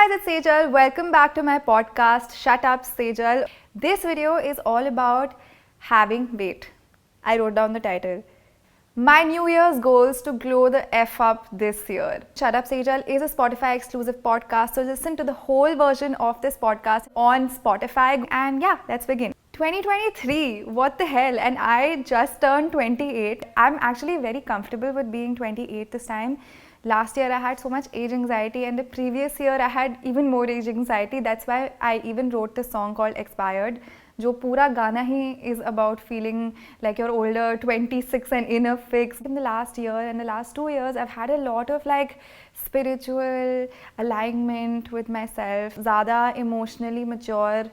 guys, it's Sejal. Welcome back to my podcast, Shut Up Sejal. This video is all about having weight. I wrote down the title. My New Year's goals to glow the F up this year. Shut Up Sejal is a Spotify exclusive podcast, so listen to the whole version of this podcast on Spotify. And yeah, let's begin. 2023, what the hell? And I just turned 28. I'm actually very comfortable with being 28 this time. Last year I had so much age anxiety, and the previous year I had even more age anxiety. That's why I even wrote this song called Expired. जो पूरा गाना ही is about feeling like you're older, 26 and in a fix. In the last year and the last 2 years, I've had a lot of like spiritual alignment with myself. ज़्यादा emotionally mature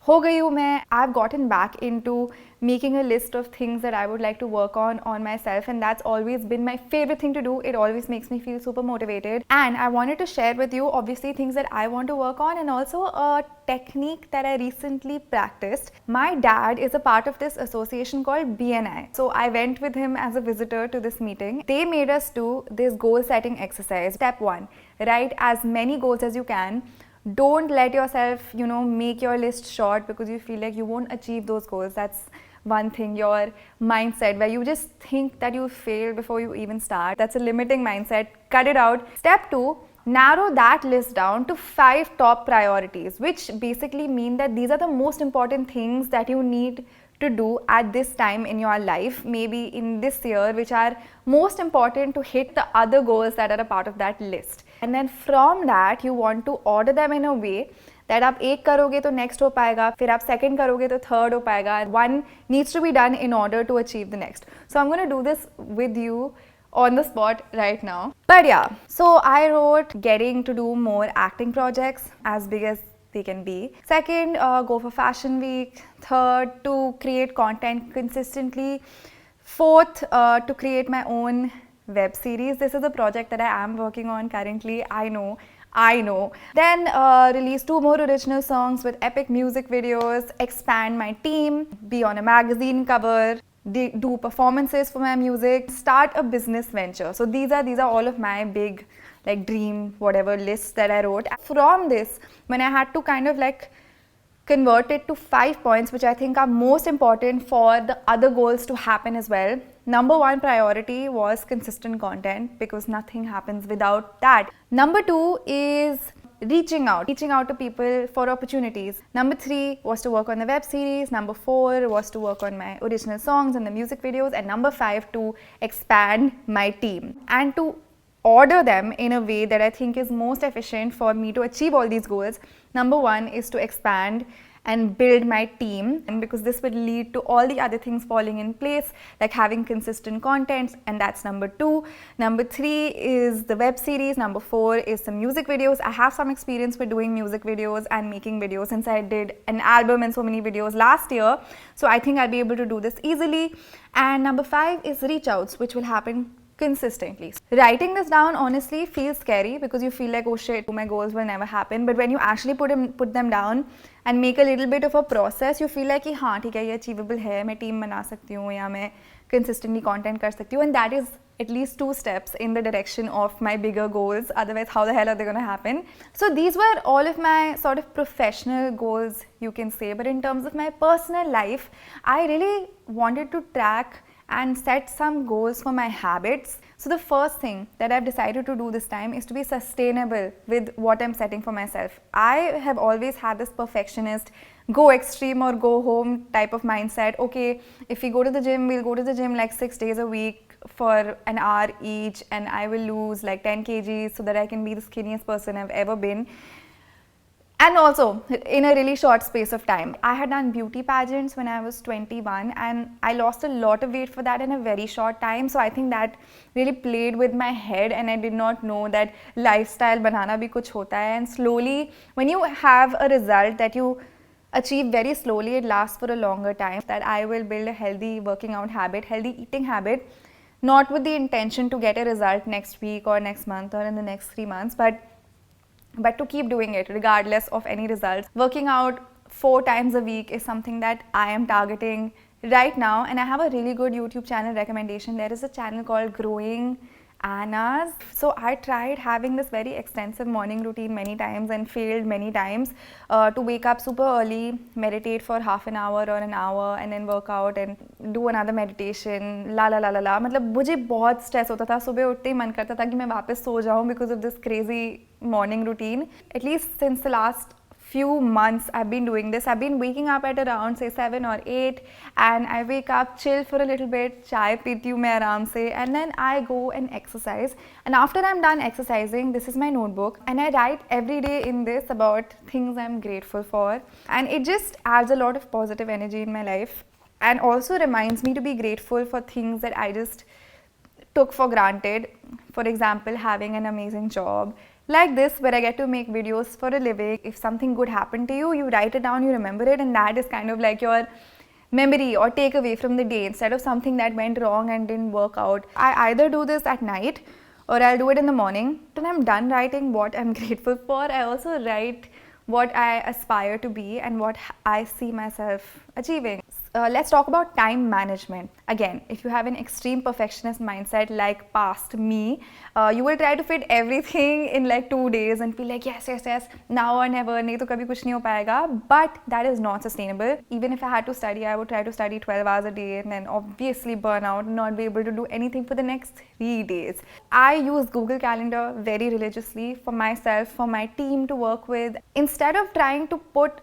हो गई हूँ मैं. I've gotten back into making a list of things that I would like to work on myself, and that's always been my favorite thing to do. It always makes me feel super motivated, and I wanted to share with you obviously things that I want to work on, and also a technique that I recently practiced. My dad is a part of this association called BNI, so I went with him as a visitor to this meeting. They made us do this goal setting exercise. Step 1, write as many goals as you can. Don't let yourself, make your list short because you feel like you won't achieve those goals. That's one thing. Your mindset where you just think that you fail before you even start. That's a limiting mindset. Cut it out. Step 2, narrow that list down to 5 top priorities, which basically mean that these are the most important things that you need to do at this time in your life, maybe in this year, which are most important to hit the other goals that are a part of that list. And then from that, you want to order them in a way that आप एक करोगे तो next हो पाएगा, फिर आप second करोगे तो third हो पाएगा. One needs to be done in order to achieve the next. So I'm going to do this with you on the spot right now. But yeah, so I wrote getting to do more acting projects as big as they can be. Second, go for fashion week. Third, to create content consistently. Fourth, to create my own web series. This is a project that I am working on currently. I know. Then release 2 more original songs with epic music videos, expand my team, be on a magazine cover, do performances for my music, start a business venture. So these are all of my big like dream whatever lists that I wrote. From this, when I had to kind of like convert it to 5 points, which I think are most important for the other goals to happen as well. Number 1 priority was consistent content, because nothing happens without that. Number 2 is reaching out to people for opportunities. Number 3 was to work on the web series. Number 4 was to work on my original songs and the music videos. And number 5, to expand my team and to order them in a way that I think is most efficient for me to achieve all these goals. Number 1 is to expand and build my team, and because this would lead to all the other things falling in place, like having consistent content, and that's number 2. Number 3 is the web series. Number 4 is some music videos. I have some experience with doing music videos and making videos since I did an album and so many videos last year, so I think I'll be able to do this easily. And number 5 is reach outs, which will happen consistently. Writing this down honestly feels scary because you feel like, oh shit, my goals will never happen. But when you actually put them down and make a little bit of a process, you feel like कि हाँ ठीक है, ये achievable है, मैं team बना सकती हूँ या मैं consistently content कर सकती हूँ. And that is at least 2 steps in the direction of my bigger goals. Otherwise, how the hell are they going to happen? So these were all of my sort of professional goals, you can say. But in terms of my personal life, I really wanted to track and set some goals for my habits. So the first thing that I've decided to do this time is to be sustainable with what I'm setting for myself. I have always had this perfectionist, go extreme or go home type of mindset. Okay, if we go to the gym, we'll go to the gym like 6 days a week for an hour each, and I will lose like 10 kgs so that I can be the skinniest person I've ever been. And also, in a really short space of time. I had done beauty pageants when I was 21, and I lost a lot of weight for that in a very short time. So I think that really played with my head, and I did not know that lifestyle banana bhi kuch hota hai. And slowly, when you have a result that you achieve very slowly, it lasts for a longer time. That I will build a healthy working out habit, healthy eating habit, not with the intention to get a result next week or next month or in the next 3 months, but to keep doing it regardless of any results. Working out 4 times a week is something that I am targeting right now, and I have a really good YouTube channel recommendation. There is a channel called Growing Anna's. So I tried having this very extensive morning routine many times and failed many times, to wake up super early, meditate for half an hour or an hour, and then work out and do another meditation, la la la la la. मतलब मुझे बहुत stress होता था, सुबह उठते ही मन करता था कि मैं वापस सो जाऊँ because of this crazy morning routine. At least since the last few months I've been doing this. I've been waking up at around say 7 or 8, and I wake up, chill for a little bit, chai peeti hu main aaram se, and then I go and exercise. And after I'm done exercising, this is my notebook, and I write every day in this about things I'm grateful for, and it just adds a lot of positive energy in my life, and also reminds me to be grateful for things that I just took for granted. For example, having an amazing job like this where I get to make videos for a living. If something good happened to you, you write it down, you remember it, and that is kind of like your memory or takeaway from the day instead of something that went wrong and didn't work out. I either do this at night or I'll do it in the morning. When I'm done writing what I'm grateful for, I also write what I aspire to be and what I see myself achieving. Let's talk about time management. Again, if you have an extreme perfectionist mindset like past me, you will try to fit everything in like 2 days and feel like yes, yes, yes, now or never, nahi to kabhi kuch nahi ho payega. But that is not sustainable. Even if I had to study, I would try to study 12 hours a day and then obviously burn out and not be able to do anything for the next 3 days. I use Google Calendar very religiously for myself, for my team to work with. Instead of trying to put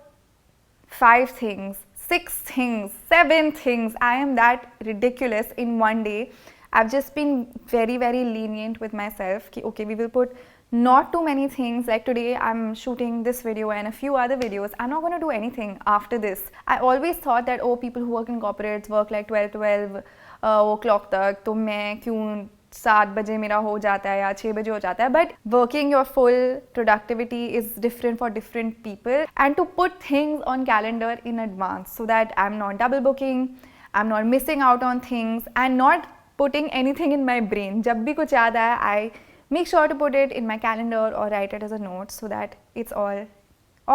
5 things, 6 things, 7 things, I am that ridiculous in one day. I've just been very, very lenient with myself. Okay, we will put not too many things. Like today, I'm shooting this video and a few other videos. I'm not going to do anything after this. I always thought that, oh, people who work in corporates work like 12 o'clock tak, तो मैं क्यों 7 बजे मेरा हो जाता है या 6 बजे हो जाता है. But working your full productivity is different for different people, and to put things on calendar in advance so that I'm not double booking, I'm not missing out on things, and not putting anything in my brain. जब भी कुछ याद आया, I make sure to put it in my calendar or write it as a note so that it's all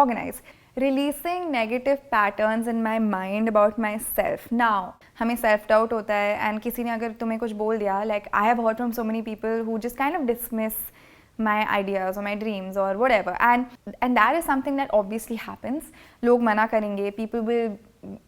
organized. Releasing negative patterns in my mind about myself. Now, हमें self doubt होता है, and किसी ने अगर तुम्हें कुछ बोल दिया, like I have heard from so many people who just kind of dismiss my ideas or my dreams or whatever, and that is something that obviously happens. लोग मना करेंगे, people will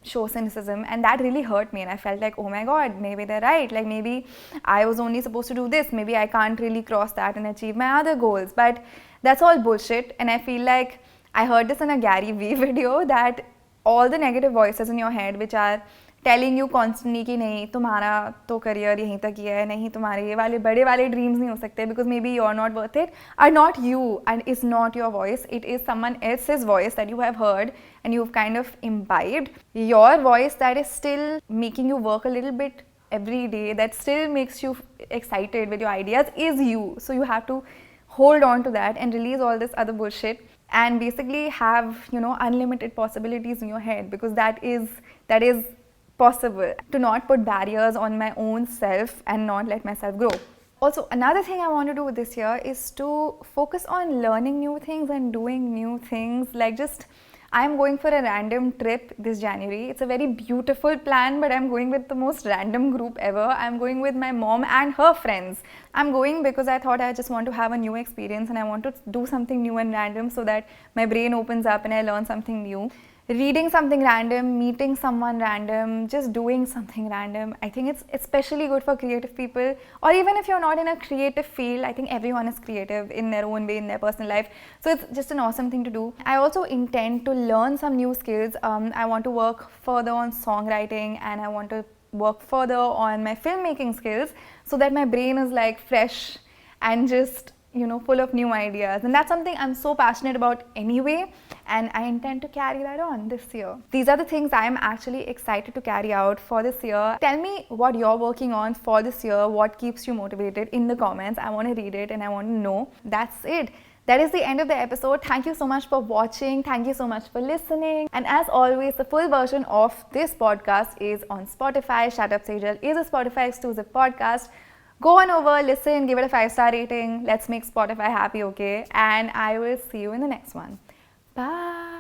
show cynicism, and that really hurt me, and I felt like, oh my god, maybe they're right, like maybe I was only supposed to do this, maybe I can't really cross that and achieve my other goals. But that's all bullshit, and I feel like I heard this in a Gary Vee video, that all the negative voices in your head which are telling you constantly कि नहीं तुम्हारा तो career यहीं तक ही है, नहीं तुम्हारे ये वाले बड़े वाले dreams नहीं हो सकते because maybe you're not worth it, are not you, and is not your voice. It is someone else's voice that you have heard and you've kind of imbibed. Your voice that is still making you work a little bit every day, that still makes you excited with your ideas, is you. So you have to hold on to that and release all this other bullshit and basically have, you know, unlimited possibilities in your head, because that is possible. To not put barriers on my own self and not let myself grow. Also, another thing I want to do this year is to focus on learning new things and doing new things. Like I'm going for a random trip this January. It's a very beautiful plan, but I'm going with the most random group ever. I'm going with my mom and her friends. I'm going because I thought I just want to have a new experience and I want to do something new and random so that my brain opens up and I learn something new. Reading something random, meeting someone random, just doing something random. I think it's especially good for creative people, or even if you're not in a creative field. I think everyone is creative in their own way in their personal life. So it's just an awesome thing to do. I also intend to learn some new skills. I want to work further on songwriting, and I want to work further on my filmmaking skills so that my brain is like fresh and just, you know, full of new ideas. And that's something I'm so passionate about anyway, and I intend to carry that on this year. These are the things I am actually excited to carry out for this year. Tell me what you're working on for this year, what keeps you motivated in the comments. I want to read it and I want to know. That's it. That is the end of the episode. Thank you so much for watching. Thank you so much for listening. And as always, the full version of this podcast is on Spotify. Shut Up Sejal is a Spotify exclusive podcast. Go on over, listen, give it a 5-star rating. Let's make Spotify happy, okay? And I will see you in the next one. Bye.